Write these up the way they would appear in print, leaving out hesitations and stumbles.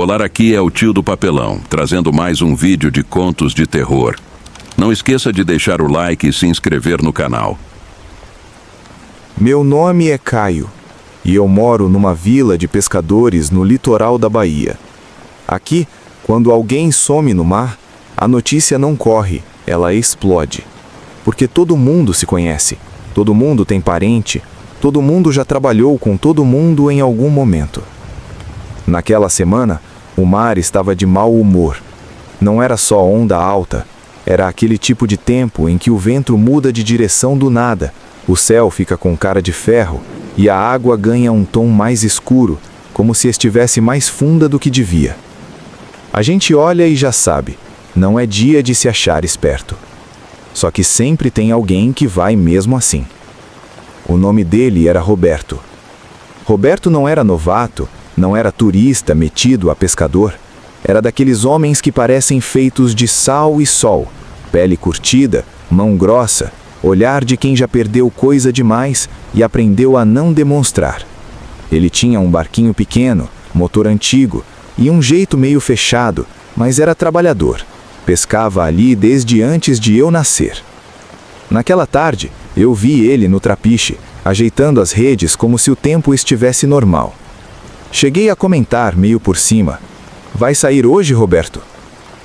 Olá, aqui é o Tio do Papelão, trazendo mais um vídeo de contos de terror. Não esqueça de deixar o like e se inscrever no canal. Meu nome é Caio e eu moro numa vila de pescadores no litoral da Bahia. Aqui, quando alguém some no mar, a notícia não corre, ela explode. Porque todo mundo se conhece, todo mundo tem parente, todo mundo já trabalhou com todo mundo em algum momento. Naquela semana, o mar estava de mau humor. Não era só onda alta, era aquele tipo de tempo em que o vento muda de direção do nada, o céu fica com cara de ferro e a água ganha um tom mais escuro, como se estivesse mais funda do que devia. A gente olha e já sabe, não é dia de se achar esperto. Só que sempre tem alguém que vai mesmo assim. O nome dele era Roberto. Roberto não era novato, não era turista metido a pescador. Era daqueles homens que parecem feitos de sal e sol, pele curtida, mão grossa, olhar de quem já perdeu coisa demais e aprendeu a não demonstrar. Ele tinha um barquinho pequeno, motor antigo e um jeito meio fechado, mas era trabalhador. Pescava ali desde antes de eu nascer. Naquela tarde, eu vi ele no trapiche, ajeitando as redes como se o tempo estivesse normal. Cheguei a comentar meio por cima: "Vai sair hoje, Roberto?"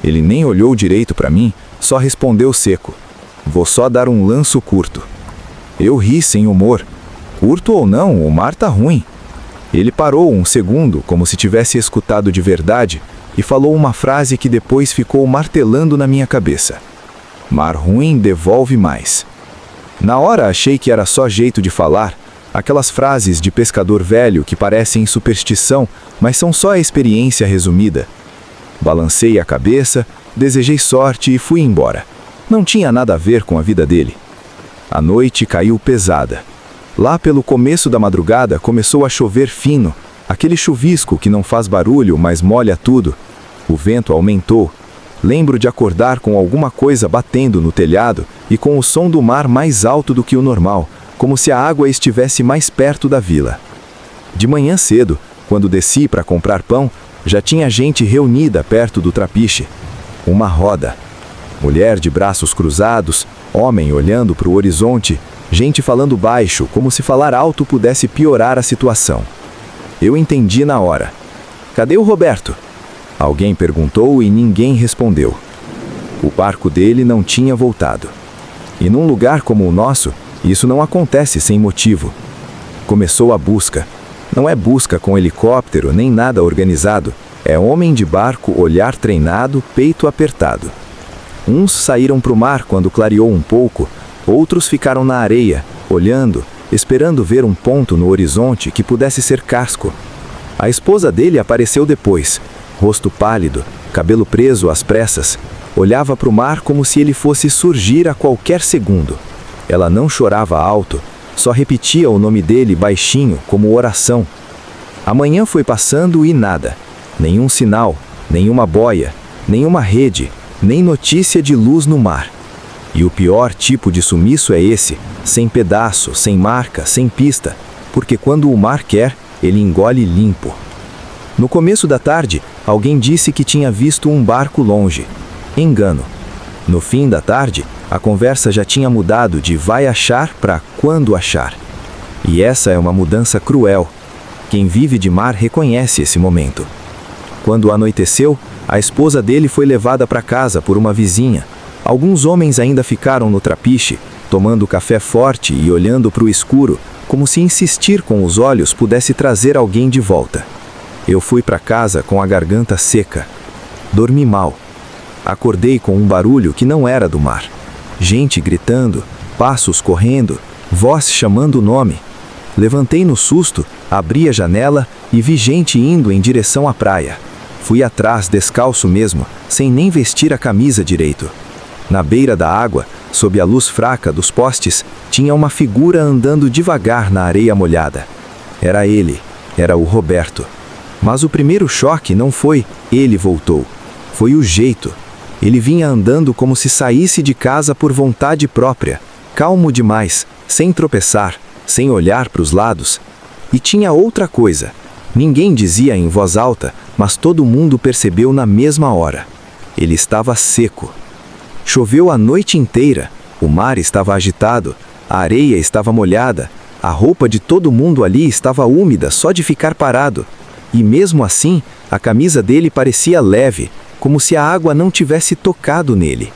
Ele nem olhou direito para mim, só respondeu seco: "Vou só dar um lanço curto." Eu ri sem humor. Curto ou não, o mar tá ruim. Ele parou um segundo, como se tivesse escutado de verdade, e falou uma frase que depois ficou martelando na minha cabeça: "Mar ruim devolve mais." Na hora achei que era só jeito de falar, aquelas frases de pescador velho que parecem superstição, mas são só a experiência resumida. Balancei a cabeça, desejei sorte e fui embora. Não tinha nada a ver com a vida dele. A noite caiu pesada. Lá pelo começo da madrugada começou a chover fino, aquele chuvisco que não faz barulho, mas molha tudo. O vento aumentou. Lembro de acordar com alguma coisa batendo no telhado e com o som do mar mais alto do que o normal, como se a água estivesse mais perto da vila. De manhã cedo, quando desci para comprar pão, já tinha gente reunida perto do trapiche. Uma roda. Mulher de braços cruzados, homem olhando para o horizonte, gente falando baixo, como se falar alto pudesse piorar a situação. Eu entendi na hora. "Cadê o Roberto?" Alguém perguntou e ninguém respondeu. O barco dele não tinha voltado. E num lugar como o nosso, isso não acontece sem motivo. Começou a busca. Não é busca com helicóptero nem nada organizado. É homem de barco, olhar treinado, peito apertado. Uns saíram para o mar quando clareou um pouco, outros ficaram na areia, olhando, esperando ver um ponto no horizonte que pudesse ser casco. A esposa dele apareceu depois, rosto pálido, cabelo preso às pressas. Olhava para o mar como se ele fosse surgir a qualquer segundo. Ela não chorava alto, só repetia o nome dele baixinho, como oração. A manhã foi passando e nada. Nenhum sinal, nenhuma boia, nenhuma rede, nem notícia de luz no mar. E o pior tipo de sumiço é esse, sem pedaço, sem marca, sem pista, porque quando o mar quer, ele engole limpo. No começo da tarde, alguém disse que tinha visto um barco longe. Engano. No fim da tarde, a conversa já tinha mudado de vai achar para quando achar. E essa é uma mudança cruel. Quem vive de mar reconhece esse momento. Quando anoiteceu, a esposa dele foi levada para casa por uma vizinha. Alguns homens ainda ficaram no trapiche, tomando café forte e olhando para o escuro, como se insistir com os olhos pudesse trazer alguém de volta. Eu fui para casa com a garganta seca. Dormi mal. Acordei com um barulho que não era do mar. Gente gritando, passos correndo, voz chamando o nome. Levantei no susto, abri a janela e vi gente indo em direção à praia. Fui atrás, descalço mesmo, sem nem vestir a camisa direito. Na beira da água, sob a luz fraca dos postes, tinha uma figura andando devagar na areia molhada. Era ele, era o Roberto. Mas o primeiro choque não foi ele voltou, foi o jeito. Ele vinha andando como se saísse de casa por vontade própria, calmo demais, sem tropeçar, sem olhar para os lados. E tinha outra coisa. Ninguém dizia em voz alta, mas todo mundo percebeu na mesma hora. Ele estava seco. Choveu a noite inteira, o mar estava agitado, a areia estava molhada, a roupa de todo mundo ali estava úmida só de ficar parado. E mesmo assim, a camisa dele parecia leve, como se a água não tivesse tocado nele.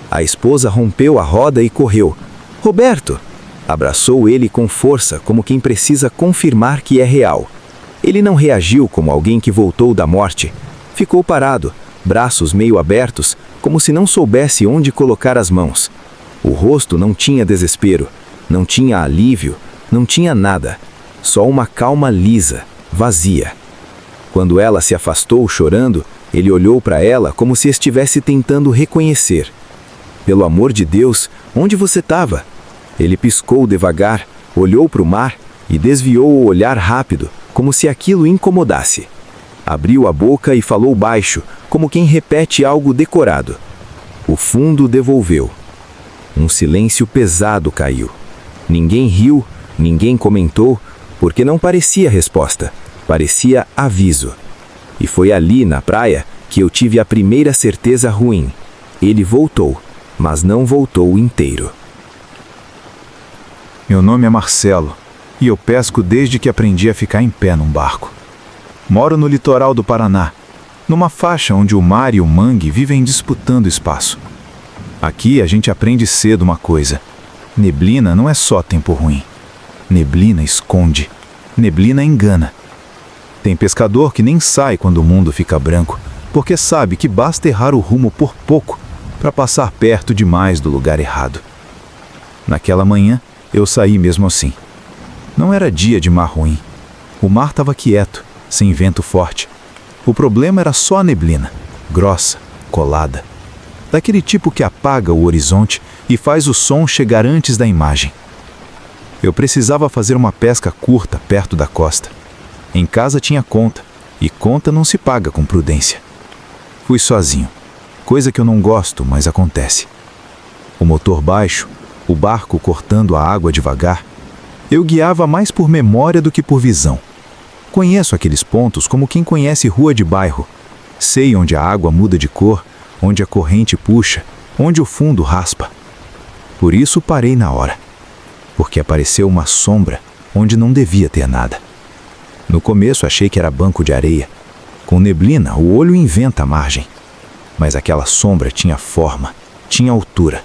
A esposa rompeu a roda e correu. "Roberto!" Abraçou ele com força, como quem precisa confirmar que é real. Ele não reagiu como alguém que voltou da morte. Ficou parado, braços meio abertos, como se não soubesse onde colocar as mãos. O rosto não tinha desespero, não tinha alívio, não tinha nada. Só uma calma lisa, vazia. Quando ela se afastou chorando, ele olhou para ela como se estivesse tentando reconhecer. "Pelo amor de Deus, onde você estava?" Ele piscou devagar, olhou para o mar e desviou o olhar rápido, como se aquilo incomodasse. Abriu a boca e falou baixo, como quem repete algo decorado. O fundo devolveu. Um silêncio pesado caiu. Ninguém riu, ninguém comentou, porque não parecia resposta, parecia aviso. E foi ali, na praia, que eu tive a primeira certeza ruim. Ele voltou, mas não voltou inteiro. Meu nome é Marcelo, e eu pesco desde que aprendi a ficar em pé num barco. Moro no litoral do Paraná, numa faixa onde o mar e o mangue vivem disputando espaço. Aqui a gente aprende cedo uma coisa: neblina não é só tempo ruim. Neblina esconde, neblina engana. Tem pescador que nem sai quando o mundo fica branco, porque sabe que basta errar o rumo por pouco para passar perto demais do lugar errado. Naquela manhã, eu saí mesmo assim. Não era dia de mar ruim. O mar estava quieto, sem vento forte. O problema era só a neblina, grossa, colada. Daquele tipo que apaga o horizonte e faz o som chegar antes da imagem. Eu precisava fazer uma pesca curta perto da costa. Em casa tinha conta, e conta não se paga com prudência. Fui sozinho, coisa que eu não gosto, mas acontece. O motor baixo, o barco cortando a água devagar. Eu guiava mais por memória do que por visão. Conheço aqueles pontos como quem conhece rua de bairro. Sei onde a água muda de cor, onde a corrente puxa, onde o fundo raspa. Por isso parei na hora, porque apareceu uma sombra onde não devia ter nada. No começo achei que era banco de areia. Com neblina, o olho inventa a margem. Mas aquela sombra tinha forma, tinha altura,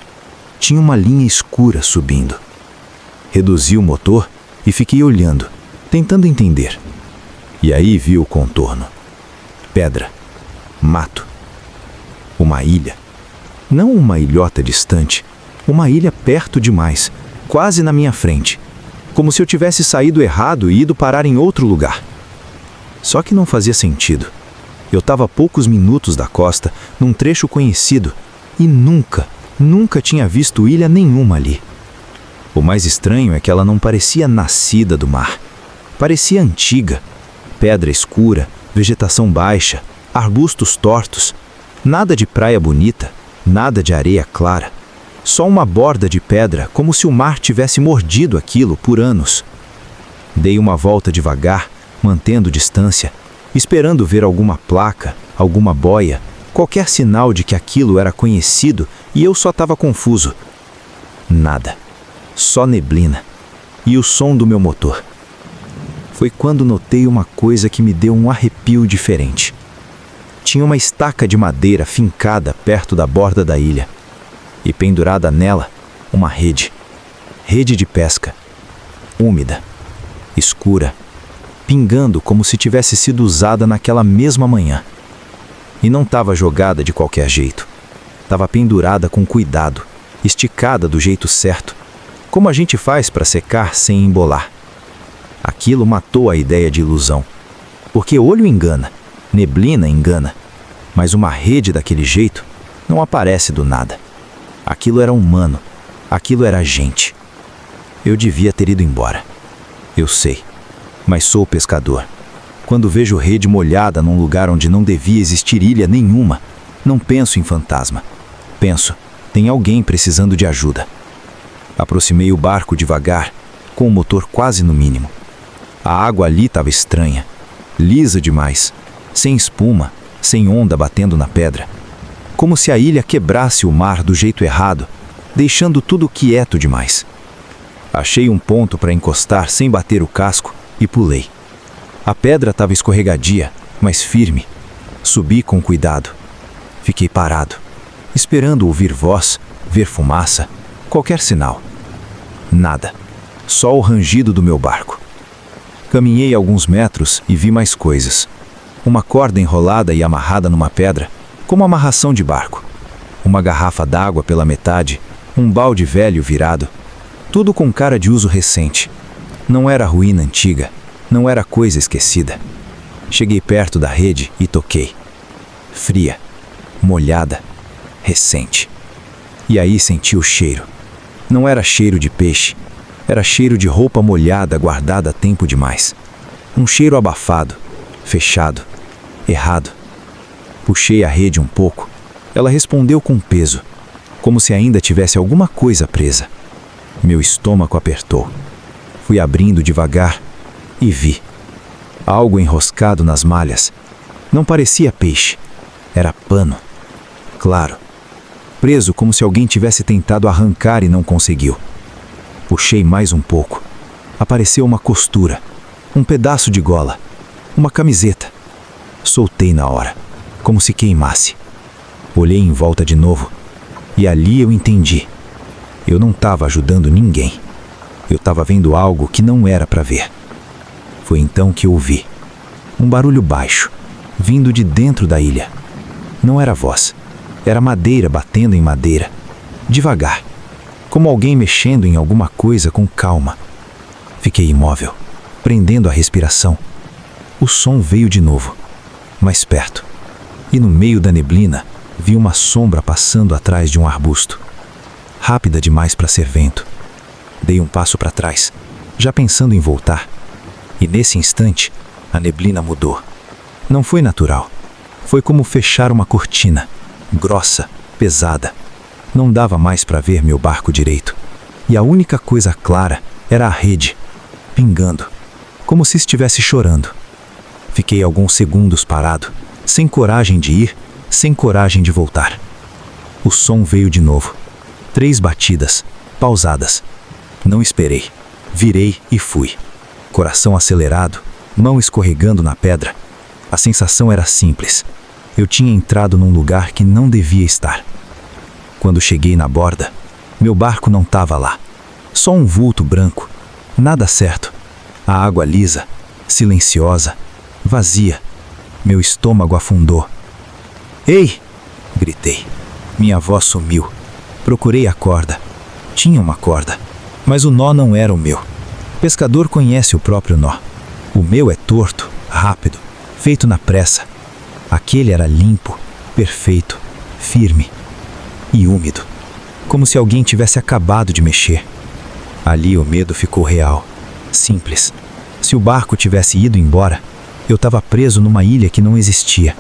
tinha uma linha escura subindo. Reduzi o motor e fiquei olhando, tentando entender. E aí vi o contorno. Pedra, mato, uma ilha. Não uma ilhota distante, uma ilha perto demais, quase na minha frente. Como se eu tivesse saído errado e ido parar em outro lugar. Só que não fazia sentido. Eu estava a poucos minutos da costa, num trecho conhecido, e nunca tinha visto ilha nenhuma ali. O mais estranho é que ela não parecia nascida do mar. Parecia antiga. Pedra escura, vegetação baixa, arbustos tortos. Nada de praia bonita, nada de areia clara. Só uma borda de pedra, como se o mar tivesse mordido aquilo por anos. Dei uma volta devagar, mantendo distância, esperando ver alguma placa, alguma boia, qualquer sinal de que aquilo era conhecido, e eu só estava confuso. Nada. Só neblina. E o som do meu motor. Foi quando notei uma coisa que me deu um arrepio diferente. Tinha uma estaca de madeira fincada perto da borda da ilha. E pendurada nela, uma rede. Rede de pesca. Úmida. Escura. Pingando como se tivesse sido usada naquela mesma manhã. E não estava jogada de qualquer jeito. Estava pendurada com cuidado, esticada do jeito certo, como a gente faz para secar sem embolar. Aquilo matou a ideia de ilusão. Porque olho engana, neblina engana, mas uma rede daquele jeito não aparece do nada. Aquilo era humano, aquilo era gente. Eu devia ter ido embora. Eu sei, mas sou pescador. Quando vejo rede molhada num lugar onde não devia existir ilha nenhuma, não penso em fantasma. Penso, tem alguém precisando de ajuda. Aproximei o barco devagar, com o motor quase no mínimo. A água ali estava estranha, lisa demais, sem espuma, sem onda batendo na pedra. Como se a ilha quebrasse o mar do jeito errado, deixando tudo quieto demais. Achei um ponto para encostar sem bater o casco e pulei. A pedra estava escorregadia, mas firme. Subi com cuidado. Fiquei parado, esperando ouvir voz, ver fumaça, qualquer sinal. Nada. Só o rangido do meu barco. Caminhei alguns metros e vi mais coisas. Uma corda enrolada e amarrada numa pedra, como amarração de barco. Uma garrafa d'água pela metade, um balde velho virado. Tudo com cara de uso recente. Não era ruína antiga, não era coisa esquecida. Cheguei perto da rede e toquei. Fria, molhada, recente. E aí senti o cheiro. Não era cheiro de peixe, era cheiro de roupa molhada guardada tempo demais. Um cheiro abafado, fechado, errado. Puxei a rede um pouco. Ela respondeu com peso, como se ainda tivesse alguma coisa presa. Meu estômago apertou. Fui abrindo devagar e vi. Algo enroscado nas malhas. Não parecia peixe. Era pano. Claro. Preso como se alguém tivesse tentado arrancar e não conseguiu. Puxei mais um pouco. Apareceu uma costura. Um pedaço de gola. Uma camiseta. Soltei na hora, como se queimasse. Olhei em volta de novo. E ali eu entendi. Eu não estava ajudando ninguém. Eu estava vendo algo que não era para ver. Foi então que ouvi. Um barulho baixo, vindo de dentro da ilha. Não era voz. Era madeira batendo em madeira. Devagar. Como alguém mexendo em alguma coisa com calma. Fiquei imóvel, prendendo a respiração. O som veio de novo, mais perto. E no meio da neblina, vi uma sombra passando atrás de um arbusto. Rápida demais para ser vento. Dei um passo para trás, já pensando em voltar. E nesse instante, a neblina mudou. Não foi natural. Foi como fechar uma cortina, grossa, pesada. Não dava mais para ver meu barco direito. E a única coisa clara era a rede, pingando, como se estivesse chorando. Fiquei alguns segundos parado, sem coragem de ir, sem coragem de voltar. O som veio de novo. 3 batidas, pausadas. Não esperei. Virei e fui. Coração acelerado, mão escorregando na pedra. A sensação era simples. Eu tinha entrado num lugar que não devia estar. Quando cheguei na borda, meu barco não estava lá. Só um vulto branco. Nada certo. A água lisa, silenciosa, vazia. Meu estômago afundou. "Ei!" gritei. Minha voz sumiu. Procurei a corda. Tinha uma corda, mas o nó não era o meu. Pescador conhece o próprio nó. O meu é torto, rápido, feito na pressa. Aquele era limpo, perfeito, firme e úmido, como se alguém tivesse acabado de mexer. Ali o medo ficou real, simples. Se o barco tivesse ido embora, eu estava preso numa ilha que não existia.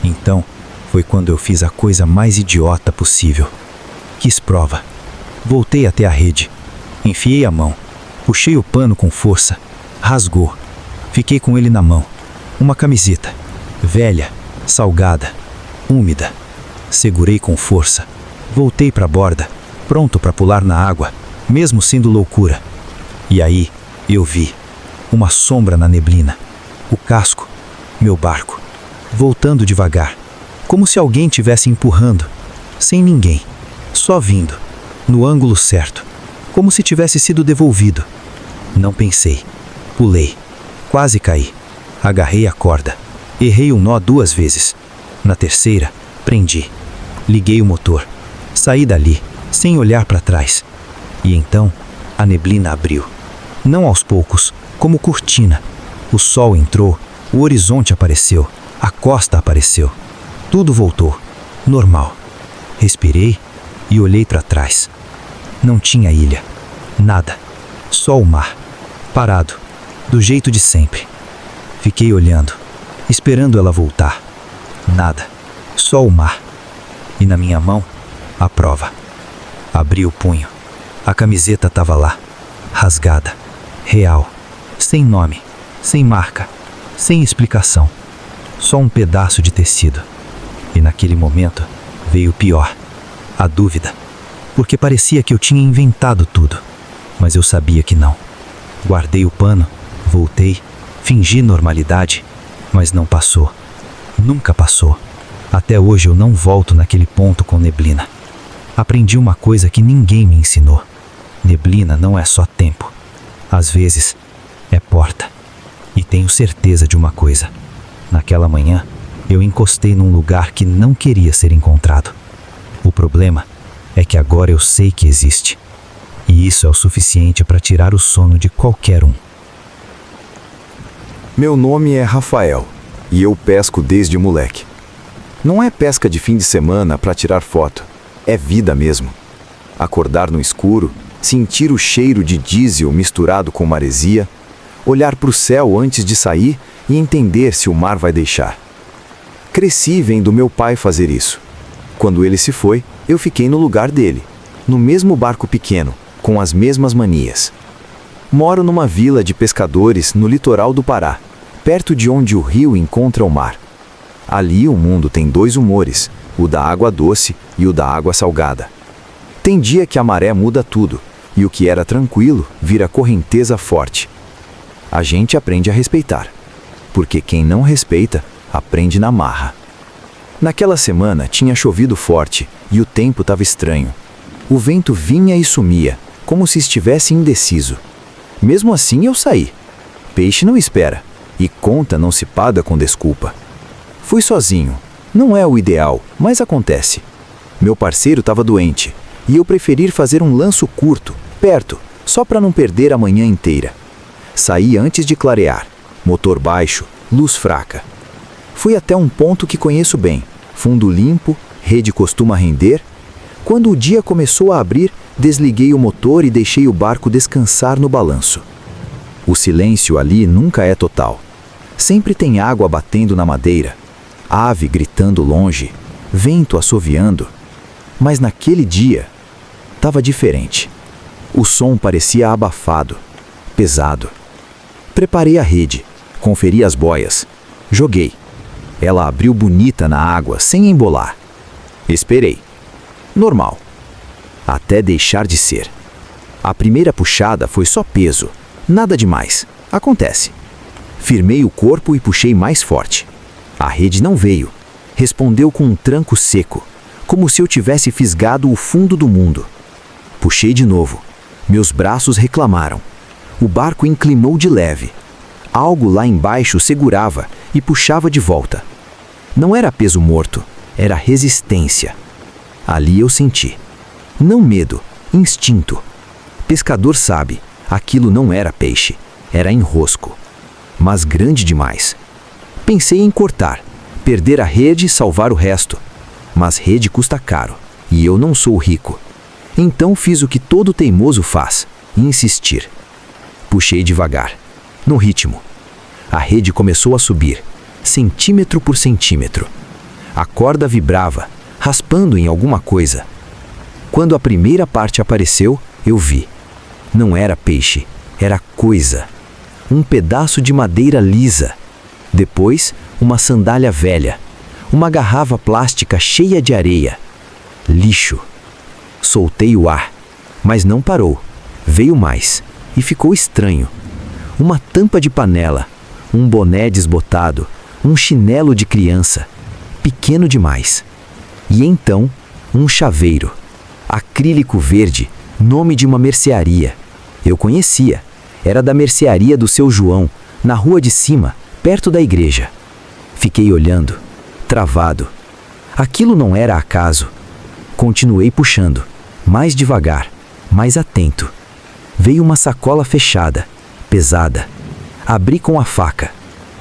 Então, foi quando eu fiz a coisa mais idiota possível. Quis prova. Voltei até a rede. Enfiei a mão. Puxei o pano com força. Rasgou. Fiquei com ele na mão. Uma camiseta. Velha, salgada, úmida. Segurei com força. Voltei para a borda, pronto para pular na água, mesmo sendo loucura. E aí, eu vi uma sombra na neblina. O casco, meu barco, voltando devagar, como se alguém tivesse empurrando, sem ninguém, só vindo, no ângulo certo, como se tivesse sido devolvido. Não pensei, pulei, quase caí, agarrei a corda, errei um nó 2 vezes. Na terceira, prendi, liguei o motor, saí dali, sem olhar para trás. E então, a neblina abriu, não aos poucos, como cortina. O sol entrou, o horizonte apareceu, a costa apareceu. Tudo voltou, normal. Respirei e olhei para trás. Não tinha ilha, nada, só o mar, parado, do jeito de sempre. Fiquei olhando, esperando ela voltar. Nada, só o mar. E na minha mão, a prova. Abri o punho. A camiseta estava lá, rasgada, real, sem nome, sem marca, sem explicação. só um pedaço de tecido. E naquele momento veio o pior, a dúvida, porque parecia que eu tinha inventado tudo, mas eu sabia que não. Guardei o pano, voltei, fingi normalidade, mas não passou. Nunca passou. Até hoje eu não volto naquele ponto com neblina. Aprendi uma coisa que ninguém me ensinou. Neblina não é só tempo. Às vezes, é porta. E tenho certeza de uma coisa. Naquela manhã, eu encostei num lugar que não queria ser encontrado. O problema é que agora eu sei que existe. E isso é o suficiente para tirar o sono de qualquer um. Meu nome é Rafael e eu pesco desde moleque. Não é pesca de fim de semana para tirar foto, é vida mesmo. Acordar no escuro, sentir o cheiro de diesel misturado com maresia, olhar para o céu antes de sair e entender se o mar vai deixar. Cresci vendo meu pai fazer isso. Quando ele se foi, eu fiquei no lugar dele, no mesmo barco pequeno, com as mesmas manias. Moro numa vila de pescadores no litoral do Pará, perto de onde o rio encontra o mar. Ali o mundo tem dois humores, o da água doce e o da água salgada. Tem dia que a maré muda tudo, e o que era tranquilo vira correnteza forte. A gente aprende a respeitar, porque quem não respeita, aprende na marra. Naquela semana tinha chovido forte e o tempo estava estranho. O vento vinha e sumia, como se estivesse indeciso. Mesmo assim eu saí. Peixe não espera, e conta não se paga com desculpa. Fui sozinho. Não é o ideal, mas acontece. Meu parceiro estava doente, e eu preferi fazer um lanço curto, perto, só para não perder a manhã inteira. Saí antes de clarear, motor baixo, luz fraca. Fui até um ponto que conheço bem, fundo limpo, rede costuma render. Quando o dia começou a abrir, desliguei o motor e deixei o barco descansar no balanço. O silêncio ali nunca é total. Sempre tem água batendo na madeira, ave gritando longe, vento assoviando. Mas naquele dia, estava diferente. O som parecia abafado, pesado. Preparei a rede, conferi as boias, joguei. Ela abriu bonita na água, sem embolar. Esperei. Normal. Até deixar de ser. A primeira puxada foi só peso, nada demais. Acontece. Firmei o corpo e puxei mais forte. A rede não veio. Respondeu com um tranco seco, como se eu tivesse fisgado o fundo do mundo. Puxei de novo. Meus braços reclamaram. O barco inclinou de leve. Algo lá embaixo segurava e puxava de volta. Não era peso morto, era resistência. Ali eu senti. Não medo, instinto. Pescador sabe, aquilo não era peixe, era enrosco. Mas grande demais. Pensei em cortar, perder a rede e salvar o resto. Mas rede custa caro, e eu não sou rico. Então fiz o que todo teimoso faz, insistir. Puxei devagar, no ritmo. A rede começou a subir, centímetro por centímetro. A corda vibrava, raspando em alguma coisa. Quando a primeira parte apareceu, eu vi. Não era peixe, era coisa. Um pedaço de madeira lisa. Depois, uma sandália velha. Uma garrafa plástica cheia de areia. Lixo. Soltei o ar, mas não parou. Veio mais, e ficou estranho. Uma tampa de panela, um boné desbotado, um chinelo de criança, pequeno demais. E então, um chaveiro, acrílico verde, nome de uma mercearia. Eu conhecia, era da mercearia do seu João, na rua de cima, perto da igreja. Fiquei olhando, travado. Aquilo não era acaso. Continuei puxando, mais devagar, mais atento. Veio uma sacola fechada, pesada. Abri com a faca.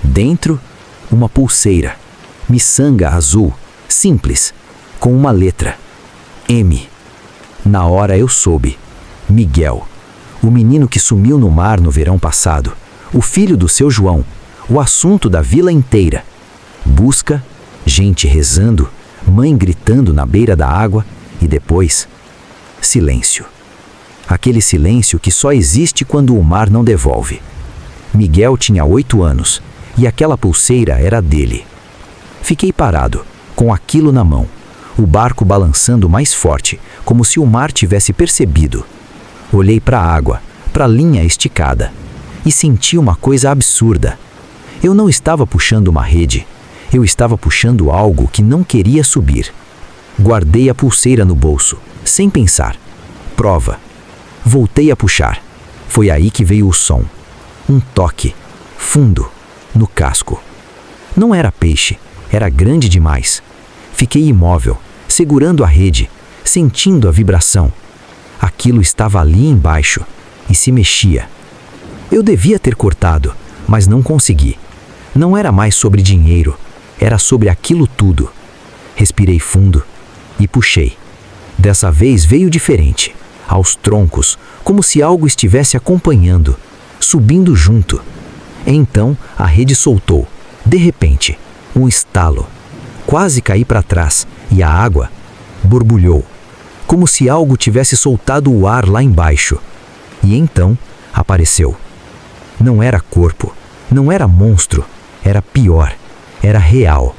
Dentro, uma pulseira. Miçanga azul, simples, com uma letra. M. Na hora eu soube. Miguel. O menino que sumiu no mar no verão passado. O filho do seu João. O assunto da vila inteira. Busca, gente rezando, mãe gritando na beira da água e depois, silêncio. Aquele silêncio que só existe quando o mar não devolve. Miguel tinha 8 anos e aquela pulseira era dele. Fiquei parado, com aquilo na mão, o barco balançando mais forte, como se o mar tivesse percebido. Olhei para a água, para a linha esticada, e senti uma coisa absurda. Eu não estava puxando uma rede, eu estava puxando algo que não queria subir. Guardei a pulseira no bolso, sem pensar. Prova. Voltei a puxar. Foi aí que veio o som. Um toque, fundo, no casco. Não era peixe, era grande demais. Fiquei imóvel, segurando a rede, sentindo a vibração. Aquilo estava ali embaixo e se mexia. Eu devia ter cortado, mas não consegui. Não era mais sobre dinheiro, era sobre aquilo tudo. Respirei fundo e puxei. Dessa vez veio diferente, aos troncos, como se algo estivesse acompanhando, subindo junto. Então a rede soltou, de repente, um estalo. Quase caí para trás e a água borbulhou, como se algo tivesse soltado o ar lá embaixo. E então apareceu. Não era corpo, não era monstro, era pior, era real.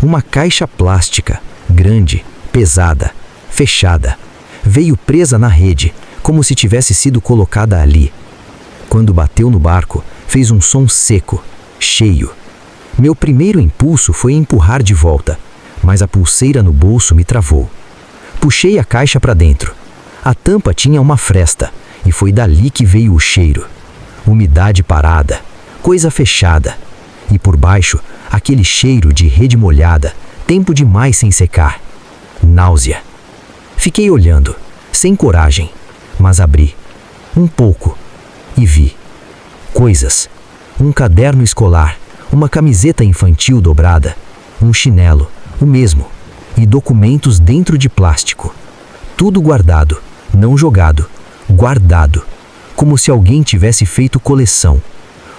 Uma caixa plástica, grande, pesada, fechada. Veio presa na rede, como se tivesse sido colocada ali. Quando bateu no barco, fez um som seco, cheio. Meu primeiro impulso foi empurrar de volta, mas a pulseira no bolso me travou. Puxei a caixa para dentro. A tampa tinha uma fresta, e foi dali que veio o cheiro. Umidade parada, coisa fechada. E por baixo, aquele cheiro de rede molhada, tempo demais sem secar. Náusea. Fiquei olhando, sem coragem, mas abri. Um pouco. E vi. Coisas. Um caderno escolar, uma camiseta infantil dobrada, um chinelo, o mesmo, e documentos dentro de plástico. Tudo guardado, não jogado, guardado, como se alguém tivesse feito coleção.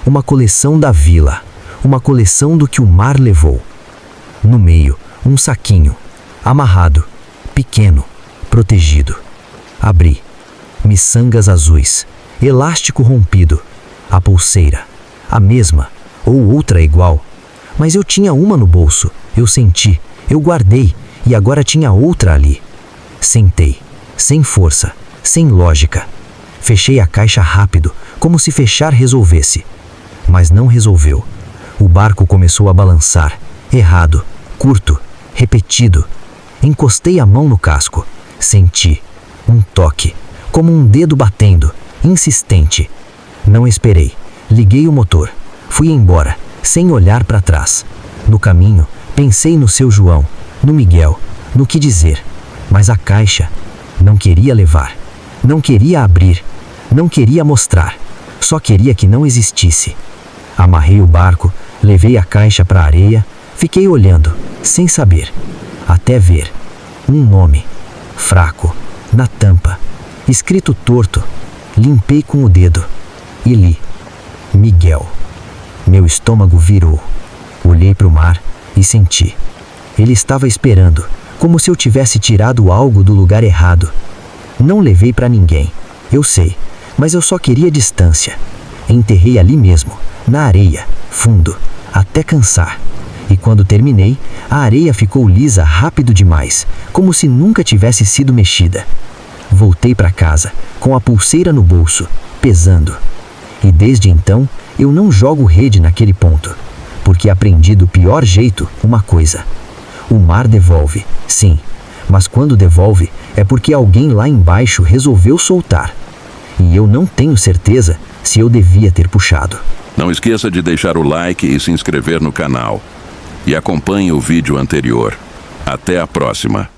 Uma coleção da vila, uma coleção do que o mar levou. No meio, um saquinho, amarrado, pequeno, protegido. Abri. Miçangas azuis, elástico rompido, a pulseira, a mesma, ou outra igual. Mas eu tinha uma no bolso, eu senti, eu guardei, e agora tinha outra ali. Sentei, sem força, sem lógica. Fechei a caixa rápido, como se fechar resolvesse. Mas não resolveu. O barco começou a balançar, errado, curto, repetido. Encostei a mão no casco. Senti um toque, como um dedo batendo, insistente. Não esperei. Liguei o motor. Fui embora, sem olhar para trás. No caminho, pensei no seu João, no Miguel, no que dizer. Mas a caixa não queria levar, não queria abrir, não queria mostrar. Só queria que não existisse. Amarrei o barco, levei a caixa para a areia, fiquei olhando, sem saber, até ver um nome, fraco, na tampa, escrito torto. Limpei com o dedo e li: Miguel. Meu estômago virou. Olhei para o mar e senti. Ele estava esperando, como se eu tivesse tirado algo do lugar errado. Não levei para ninguém, eu sei, mas eu só queria distância. Enterrei ali mesmo, na areia, fundo, até cansar. E quando terminei, a areia ficou lisa rápido demais, como se nunca tivesse sido mexida. Voltei para casa, com a pulseira no bolso, pesando. E desde então, eu não jogo rede naquele ponto, porque aprendi do pior jeito uma coisa. O mar devolve, sim, mas quando devolve é porque alguém lá embaixo resolveu soltar. E eu não tenho certeza se eu devia ter puxado. Não esqueça de deixar o like e se inscrever no canal. E acompanhe o vídeo anterior. Até a próxima.